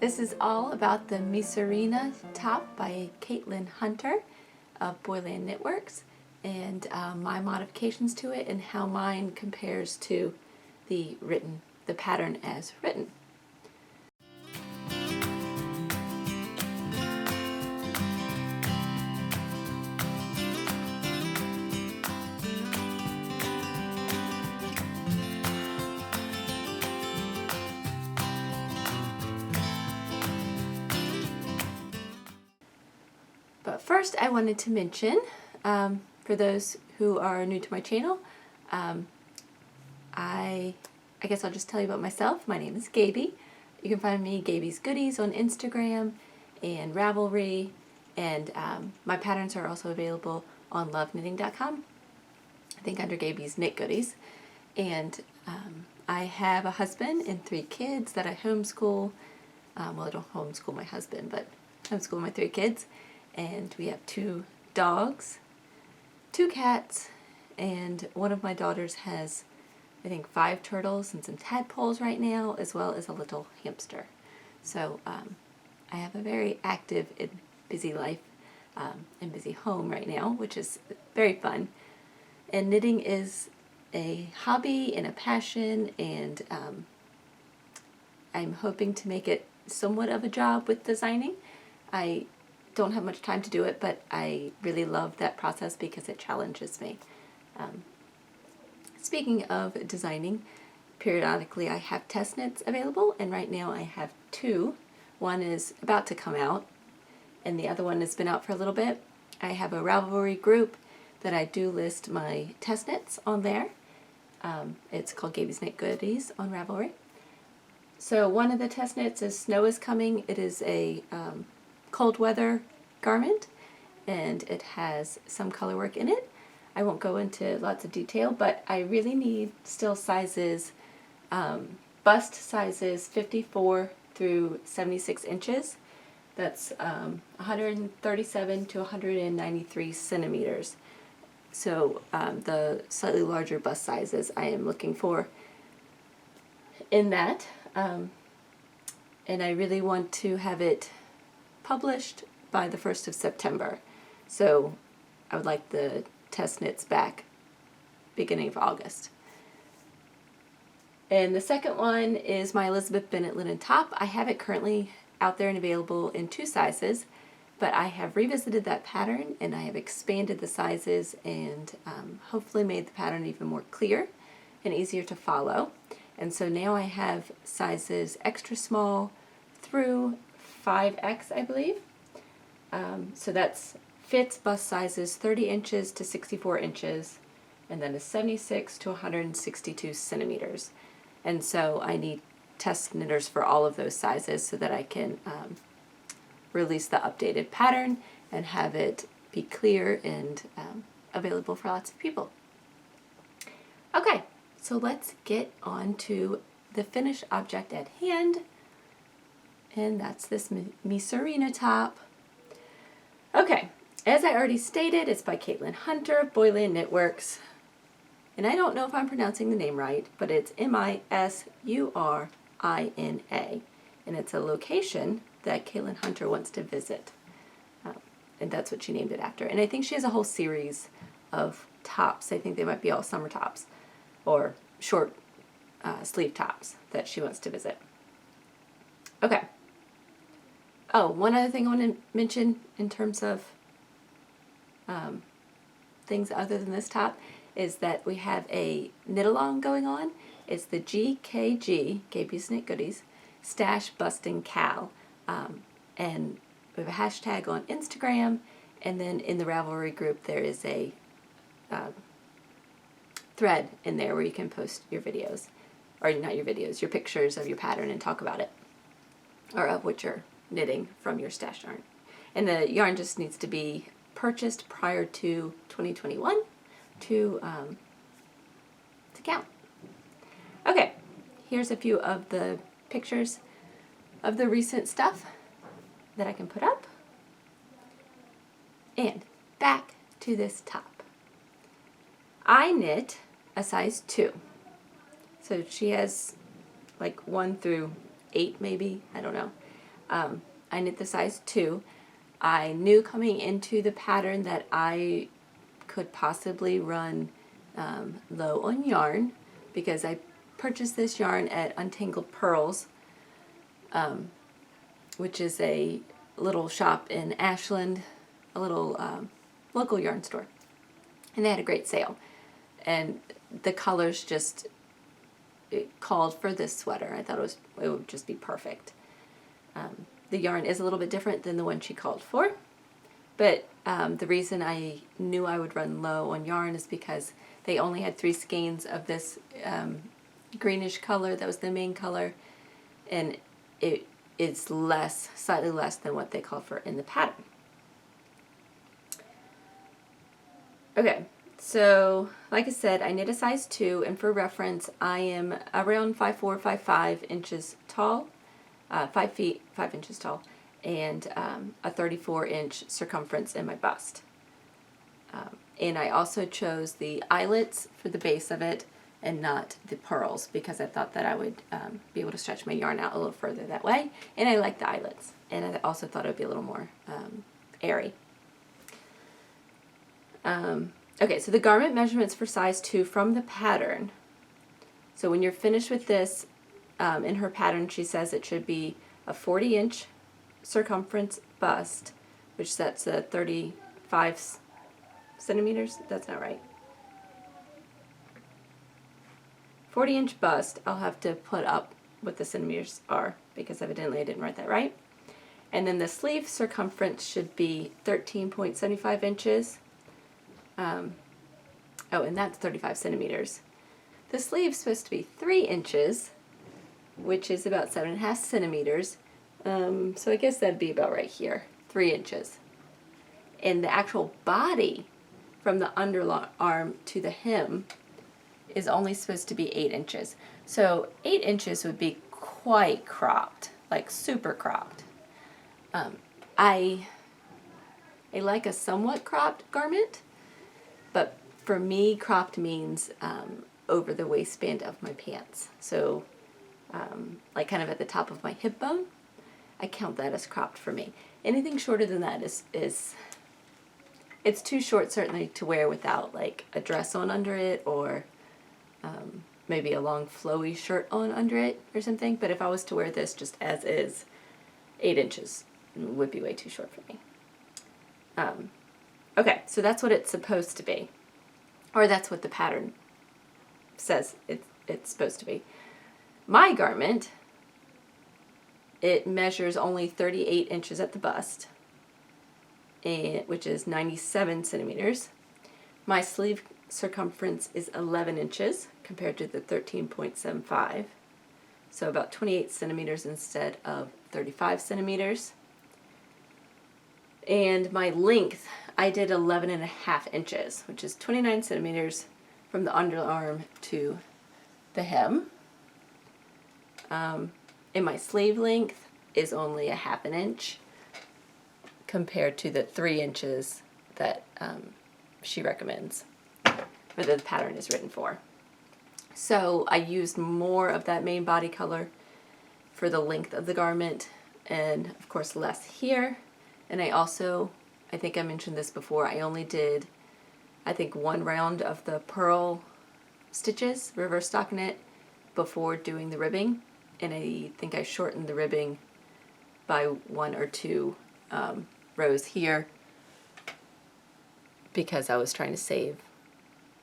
This is all about the Misurina top by Caitlin Hunter of Boyland Knitworks, and my modifications to it and how mine compares to the pattern as written. But first I wanted to mention, for those who are new to my channel, I guess I'll just tell you about myself. My name is Gabie. You can find me Gabie's Goodies on Instagram and Ravelry, and my patterns are also available on loveknitting.com, I think under Gabie's Knit Goodies. And I have a husband and 3 kids that I homeschool. Well, I don't homeschool my husband, but homeschool my 3 kids. And we have 2 dogs, 2 cats, and one of my daughters has, I think, 5 turtles and some tadpoles right now, as well as a little hamster. So I have a very active and busy life and busy home right now, which is very fun. And knitting is a hobby and a passion, and I'm hoping to make it somewhat of a job with designing. I don't have much time to do it, but I really love that process because it challenges me. Speaking of designing, periodically I have test knits available, and right now I have 2. One is about to come out, and the other one has been out for a little bit. I have a Ravelry group that I do list my test knits on there. It's called Gabie's Knit Goodies on Ravelry. So one of the test knits is Snow is Coming. It is a cold weather garment, and it has some color work in it. I won't go into lots of detail, but I really need still sizes, bust sizes 54 through 76 inches. That's 137 to 193 centimeters. So the slightly larger bust sizes I am looking for in that. And I really want to have it published by the 1st of September. So I would like the test knits back beginning of August. And the second one is my Elizabeth Bennet linen top. I have it currently out there and available in 2 sizes, but I have revisited that pattern and I have expanded the sizes and hopefully made the pattern even more clear and easier to follow. And so now I have sizes extra small through 5X, I believe. So that's fits bust sizes 30 inches to 64 inches, and then a 76 to 162 centimeters. And so I need test knitters for all of those sizes so that I can release the updated pattern and have it be clear and available for lots of people. Okay, so let's get on to the finished object at hand, and that's this Misurina top. Okay, as I already stated, it's by Caitlin Hunter of Boyland Knitworks, and I don't know if I'm pronouncing the name right, but it's Misurina, and it's a location that Caitlin Hunter wants to visit, and that's what she named it after. And I think she has a whole series of tops. I think they might be all summer tops or short sleeve tops that she wants to visit. Okay. Oh, one other thing I want to mention in terms of things other than this top is that we have a knit along going on. It's the GKG, Gabie's Knit Goodies, Stash Busting Cal. And we have a hashtag on Instagram, and then in the Ravelry group there is a thread in there where you can post your videos, or not your videos, your pictures of your pattern and talk about it, or of what you're knitting from your stash yarn. And the yarn just needs to be purchased prior to 2021 to count. Okay, here's a few of the pictures of the recent stuff that I can put up. And back to this top. I knit a size 2. So she has like 1 through 8 maybe, I don't know. I knit the size 2. I knew coming into the pattern that I could possibly run low on yarn because I purchased this yarn at Untangled Pearls, which is a little shop in Ashland, a little local yarn store. And they had a great sale. And the colors just called for this sweater. I thought it would just be perfect. The yarn is a little bit different than the one she called for, but the reason I knew I would run low on yarn is because they only had 3 skeins of this greenish color. That was the main color, and it is slightly less than what they called for in the pattern. Okay, so like I said, I knit a size 2, and for reference, I am around 5'4", 5'5" inches tall, 5 feet 5 inches tall, and a 34-inch circumference in my bust. And I also chose the eyelets for the base of it and not the purls because I thought that I would be able to stretch my yarn out a little further that way, and I like the eyelets, and I also thought it would be a little more airy. Okay, so the garment measurements for size 2 from the pattern. So when you're finished with this, in her pattern she says it should be a 40-inch circumference bust, which sets a 35 centimeters. That's not right. 40-inch bust. I'll have to put up what the centimeters are because evidently I didn't write that right. And then the sleeve circumference should be 13.75 inches. Oh, and that's 35 centimeters. The sleeve's supposed to be 3 inches, which is about 7.5 centimeters. So I guess that'd be about right here, 3 inches. And the actual body from the underarm to the hem is only supposed to be 8 inches. So 8 inches would be quite cropped, like super cropped. I like a somewhat cropped garment, but for me, cropped means over the waistband of my pants. So like kind of at the top of my hip bone, I count that as cropped for me. Anything shorter than that is it's too short certainly to wear without like a dress on under it, or maybe a long flowy shirt on under it or something. But if I was to wear this just as is, 8 inches would be way too short for me. Okay, so that's what it's supposed to be, or that's what the pattern says it's supposed to be. My garment, it measures only 38 inches at the bust, which is 97 centimeters. My sleeve circumference is 11 inches compared to the 13.75, so about 28 centimeters instead of 35 centimeters. And my length, I did 11.5 inches, which is 29 centimeters from the underarm to the hem. And my sleeve length is only 1/2 inch compared to the 3 inches that she recommends, or that the pattern is written for. So I used more of that main body color for the length of the garment, and of course less here. And I also, I think I mentioned this before, I only did, I think, 1 round of the purl stitches, reverse stockinette, before doing the ribbing. And I think I shortened the ribbing by 1 or 2 rows here because I was trying to save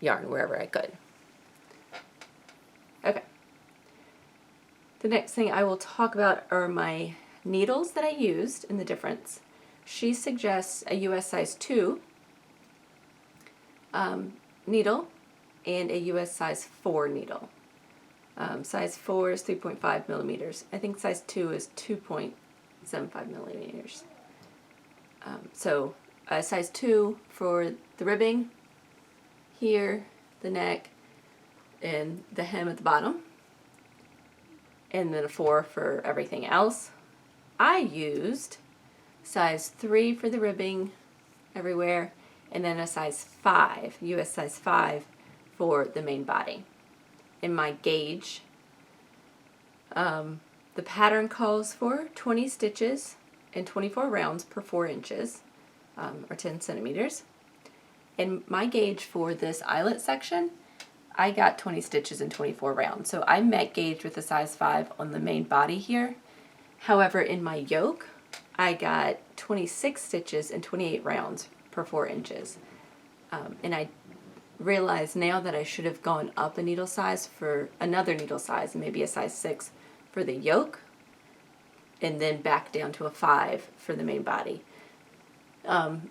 yarn wherever I could. Okay. The next thing I will talk about are my needles that I used and the difference. She suggests a US size 2 needle and a US size 4 needle. Size 4 is 3.5 millimeters. I think size 2 is 2.75 millimeters. So size 2 for the ribbing here, the neck, and the hem at the bottom, and then a 4 for everything else. I used size 3 for the ribbing everywhere, and then a size 5, US size 5 for the main body. In my gauge, the The pattern calls for 20 stitches and 24 rounds per 4 inches, or 10 centimeters. And my gauge for this eyelet section, I got 20 stitches and 24 rounds. So I met gauge with a size 5 on the main body here. However, in my yoke, I got 26 stitches and 28 rounds per 4 inches. And I realize now that I should have gone up a needle size for another needle size, maybe a size 6 for the yoke, and then back down to a 5 for the main body.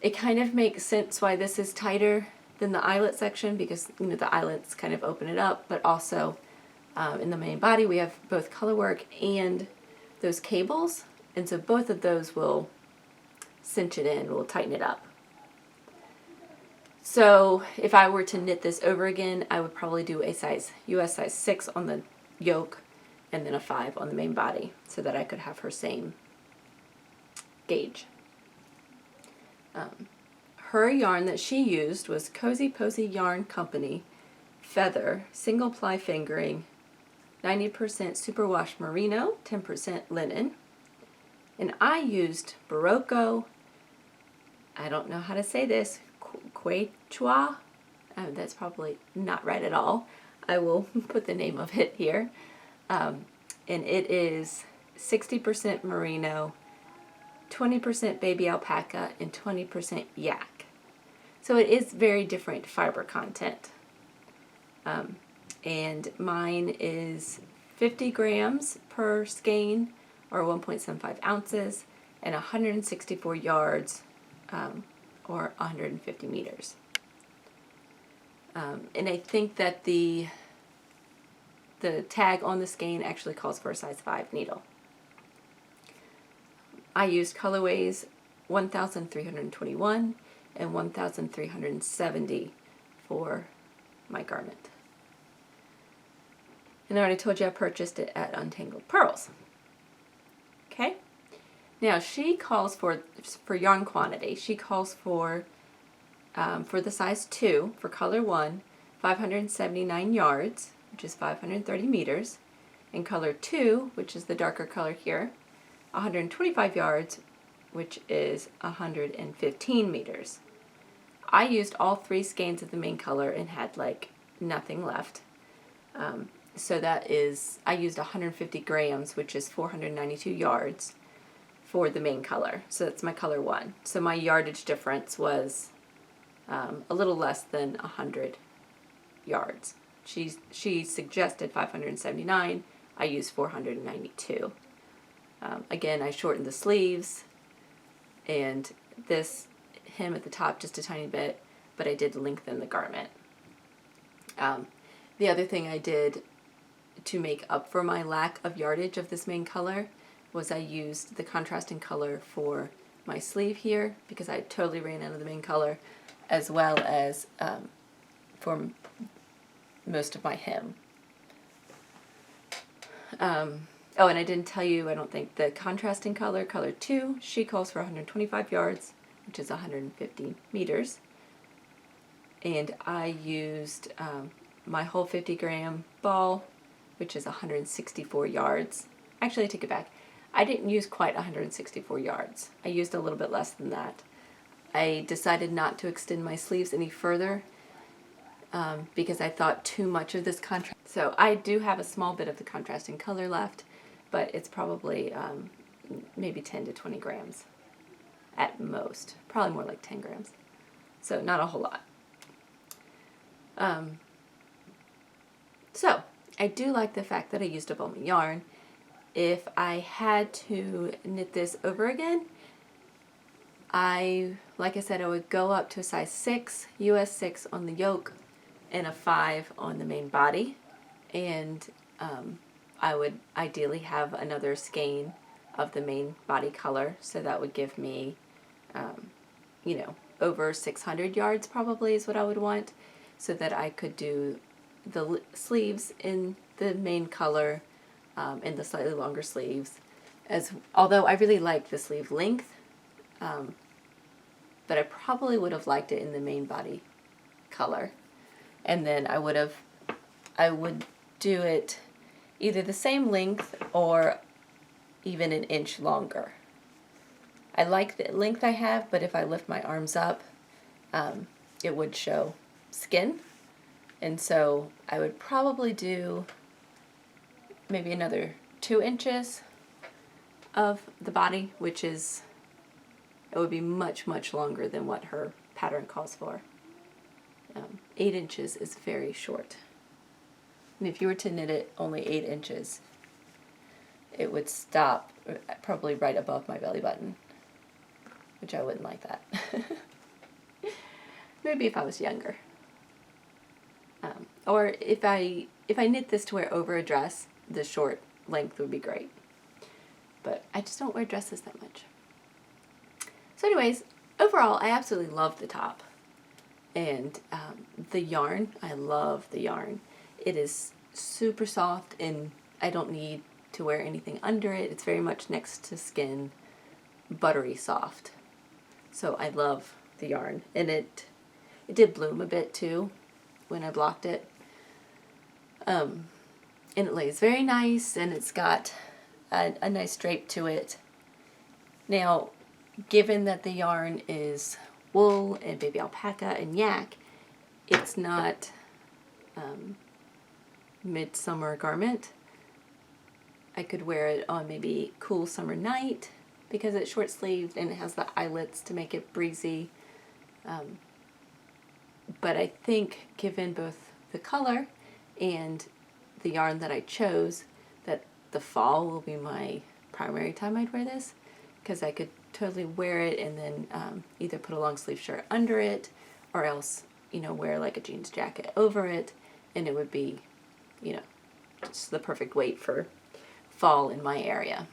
It kind of makes sense why this is tighter than the eyelet section, because the eyelets kind of open it up, but also in the main body we have both color work and those cables, and so both of those will cinch it in, will tighten it up. So if I were to knit this over again, I would probably do a US size 6 on the yoke and then a 5 on the main body, so that I could have her same gauge. Her yarn that she used was Cozy Posy Yarn Company Feather Single Ply Fingering, 90% superwash merino, 10% linen. And I used Barocco, I don't know how to say this, Quechua. That's probably not right at all. I will put the name of it here. And it is 60% merino, 20% baby alpaca, and 20% yak. So it is very different fiber content. And mine is 50 grams per skein, or 1.75 ounces, and 164 yards, or 150 meters. And I think that the tag on the skein actually calls for a size 5 needle. I used colorways 1321 and 1370 for my garment. And I already told you I purchased it at Untangled Pearls. Okay? Now she calls for yarn quantity, she calls for the size 2, for color 1, 579 yards, which is 530 meters, and color 2, which is the darker color here, 125 yards, which is 115 meters. I used all 3 skeins of the main color and had like nothing left. So that is, I used 150 grams, which is 492 yards for the main color. So that's my color 1. So my yardage difference was a little less than 100 yards. She suggested 579. I used 492. Again, I shortened the sleeves and this hem at the top just a tiny bit, but I did lengthen the garment. The other thing I did to make up for my lack of yardage of this main color was I used the contrasting color for my sleeve here, because I totally ran out of the main color, as well as for most of my hem. Oh, and I didn't tell you, I don't think, the contrasting color, color 2, she calls for 125 yards, which is 150 meters. And I used my whole 50 gram ball, which is 164 yards. Actually, I take it back. I didn't use quite 164 yards. I used a little bit less than that. I decided not to extend my sleeves any further because I thought too much of this contrast. So I do have a small bit of the contrasting color left, but it's probably maybe 10 to 20 grams at most. Probably more like 10 grams. So not a whole lot. So I do like the fact that I used up all my yarn. If I had to knit this over again, like I said, I would go up to a size 6, US 6 on the yoke, and a 5 on the main body. And I would ideally have another skein of the main body color, so that would give me, you know, over 600 yards probably is what I would want, so that I could do the sleeves in the main color and the slightly longer sleeves. Although I really like the sleeve length, but I probably would have liked it in the main body color. And then I would do it either the same length or even an inch longer. I like the length I have, but if I lift my arms up, it would show skin. And so I would probably do maybe another 2 inches of the body, which is, it would be much, much longer than what her pattern calls for. 8 inches is very short. And if you were to knit it only 8 inches, it would stop probably right above my belly button, which I wouldn't like that. Maybe if I was younger. Or if I knit this to wear over a dress, the short length would be great. But I just don't wear dresses that much. So anyways, overall, I absolutely love the top. And the yarn, I love the yarn. It is super soft, and I don't need to wear anything under it. It's very much next to skin, buttery soft. So I love the yarn. And it did bloom a bit too when I blocked it. And it lays very nice, and it's got a nice drape to it. Now, given that the yarn is wool and baby alpaca and yak, it's not midsummer garment. I could wear it on maybe cool summer night because it's short sleeved and it has the eyelets to make it breezy. But I think given both the color and the yarn that I chose, that the fall will be my primary time I'd wear this, because I could totally wear it and then either put a long sleeve shirt under it, or else, you know, wear like a jeans jacket over it, and it would be, you know, just the perfect weight for fall in my area.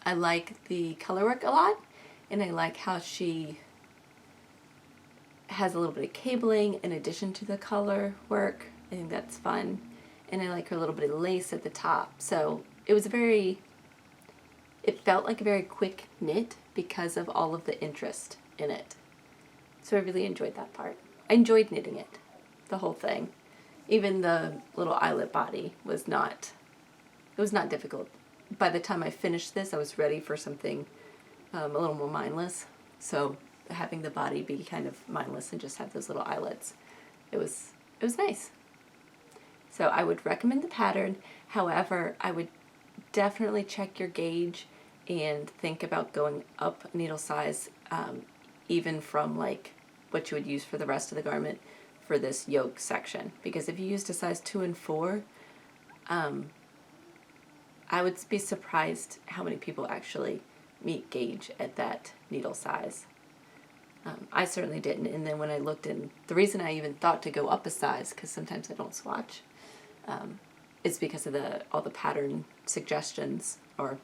I like the color work a lot, and I like how she has a little bit of cabling in addition to the color work. I think that's fun. And I like her little bit of lace at the top. So it was it felt like a very quick knit because of all of the interest in it. So I really enjoyed that part. I enjoyed knitting it, the whole thing. Even the little eyelet body was not difficult. By the time I finished this, I was ready for something a little more mindless. So having the body be kind of mindless and just have those little eyelets, it was nice. So I would recommend the pattern. However, I would definitely check your gauge and think about going up a needle size, even from like what you would use for the rest of the garment for this yoke section. Because if you used a size 2 and 4, I would be surprised how many people actually meet gauge at that needle size. I certainly didn't. And then when I looked in, the reason I even thought to go up a size, because sometimes I don't swatch, is because of all the pattern suggestions or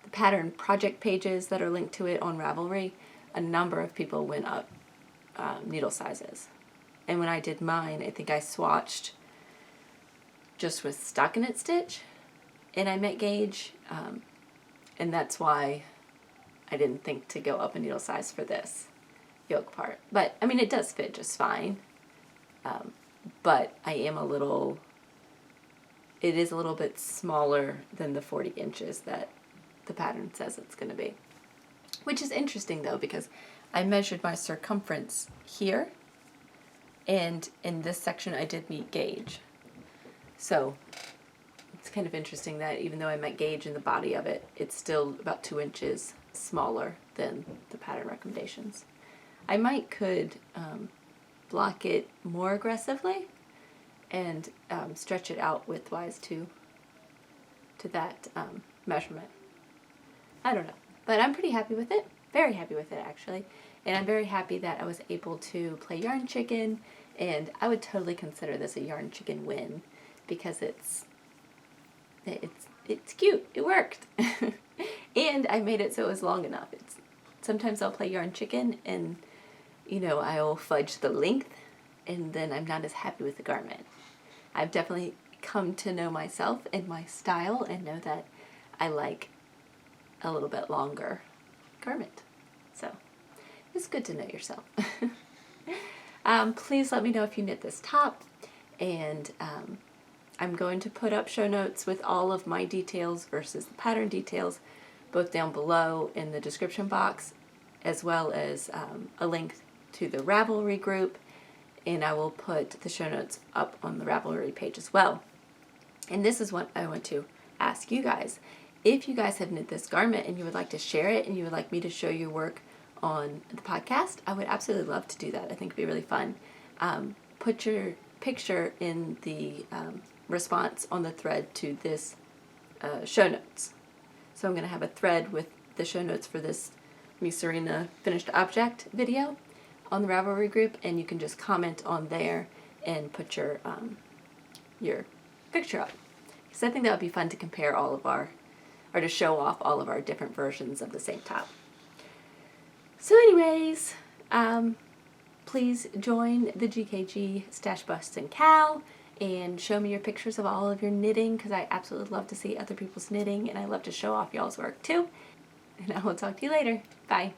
the pattern project pages that are linked to it on Ravelry. A number of people went up needle sizes. And when I did mine, I think I swatched just with stockinette stitch, and I met gauge, and that's why I didn't think to go up a needle size for this yoke part. But, I mean, it does fit just fine, but it is a little bit smaller than the 40 inches that the pattern says it's going to be. Which is interesting, though, because I measured my circumference here, and in this section I did meet gauge. So it's kind of interesting that even though I met gauge in the body of it, it's still about 2 inches smaller than the pattern recommendations. I could block it more aggressively and stretch it out widthwise to that measurement. I don't know, but I'm pretty happy with it. Very happy with it, actually. And I'm very happy that I was able to play Yarn Chicken, and I would totally consider this a Yarn Chicken win because it's cute. It worked. And I made it so it was long enough. Sometimes I'll play Yarn Chicken and, you know, I'll fudge the length, and then I'm not as happy with the garment. I've definitely come to know myself and my style and know that I like a little bit longer garment. So it's good to know yourself. Please let me know if you knit this top, and I'm going to put up show notes with all of my details versus the pattern details, both down below in the description box, as well as a link to the Ravelry group, and I will put the show notes up on the Ravelry page as well. And this is what I want to ask you guys. If you guys have knit this garment and you would like to share it and you would like me to show your work on the podcast, I would absolutely love to do that. I think it'd be really fun. Put your picture in the response on the thread to this show notes. So I'm going to have a thread with the show notes for this Misurina finished object video on the Ravelry group, and you can just comment on there and put your picture up. Because I think that would be fun to compare all of our, or to show off all of our different versions of the same top. So anyways, please join the GKG Stash Busts and Cal and show me your pictures of all of your knitting, because I absolutely love to see other people's knitting and I love to show off y'all's work too. And I will talk to you later. Bye.